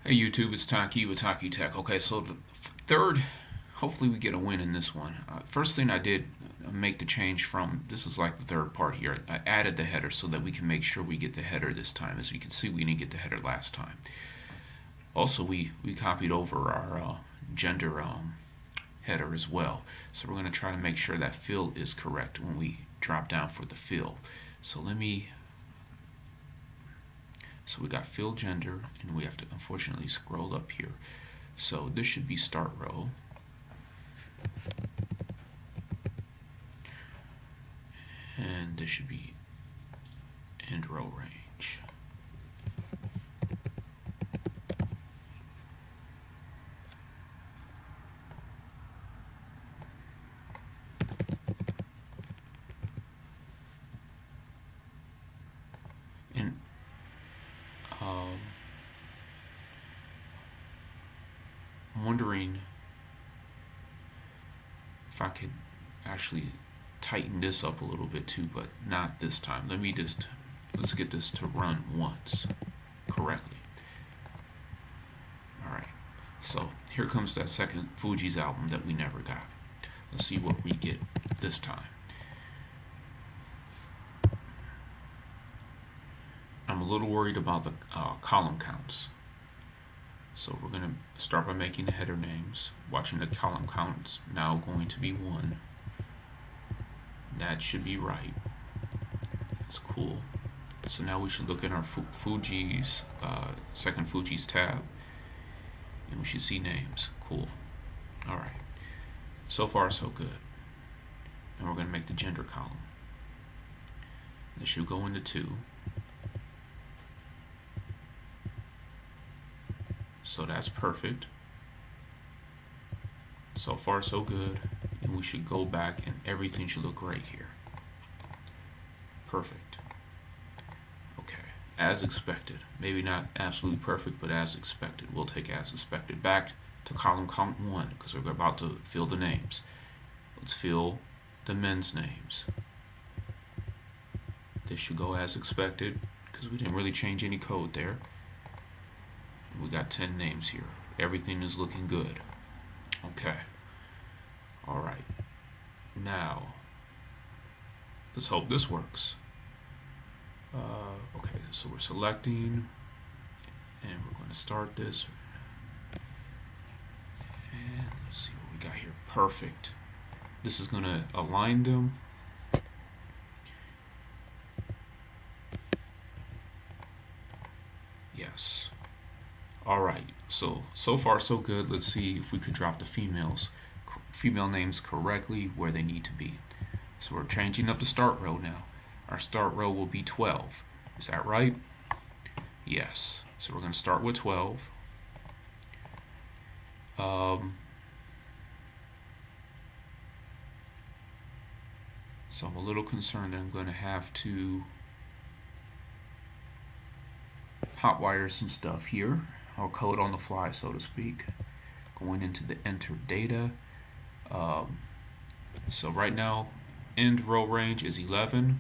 Hey YouTube, it's Taki with TaqiTech. Okay, so the third, hopefully we get a win in this one. First thing I did make the change from, this is like the third part here. I added the header so that we can make sure we get the header this time. As you can see, we didn't get the header last time. Also, we copied over our gender header as well. So we're going to try to make sure that field is correct when we drop down for the field. So so we got field gender, and we have to unfortunately scroll up here. So this should be start row. And this should be end row range. And I'm wondering if I could actually tighten this up a little bit too, but not this time. Let's get this to run once correctly. Alright, so here comes that second Fuji's album that we never got. Let's see what we get this time. I'm a little worried about the column counts. So we're going to start by making the header names. Watching the column counts now going to be 1. That should be right. That's cool. So now we should look at our Fuji's, second Fuji's tab, and we should see names. Cool. Alright. So far so good. Now we're going to make the gender column. This should go into 2. So that's perfect. So far so good. And we should go back and everything should look great here. Perfect. Okay, as expected. Maybe not absolutely perfect, but as expected. We'll take as expected. Back to column count 1 because we're about to fill the names. Let's fill the men's names. This should go as expected because we didn't really change any code there. We got 10 names here. Everything is looking good. Okay. Alright. Now, let's hope this works. Okay, so we're selecting, and we're going to start this. And let's see what we got here. Perfect. This is going to align them. Yes. Alright, so far so good. Let's see if we could drop the female names correctly where they need to be. So we're changing up the start row now. Our start row will be 12. Is that right? Yes. So we're going to start with 12. So I'm a little concerned that I'm going to have to hotwire some stuff here. Or code on the fly, so to speak. Going into the enter data. So right now, end row range is 11.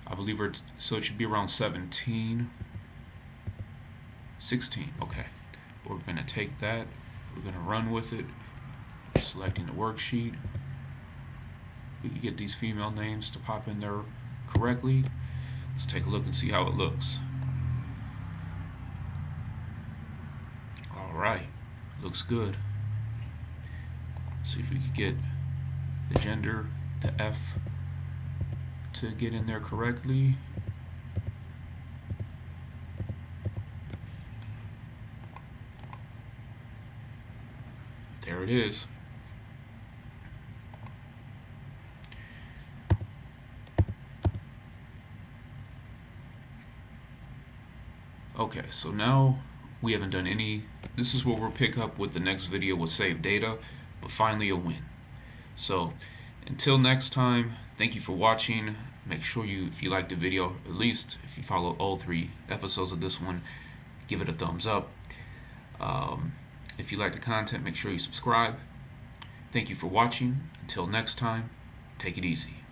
I believe so it should be around 17. 16, okay. We're going to take that. We're going to run with it. Selecting the worksheet. If we can get these female names to pop in there correctly, let's take a look and see how it looks. Alright, looks good. See if we could get the gender, the F, to get in there correctly. There it is. Okay, so now we haven't done any. This is what we'll pick up with the next video with save data, but finally a win. So until next time, thank you for watching. Make sure if you like the video, at least if you follow all 3 episodes of this one, give it a thumbs up. If you like the content, make sure you subscribe. Thank you for watching. Until next time, take it easy.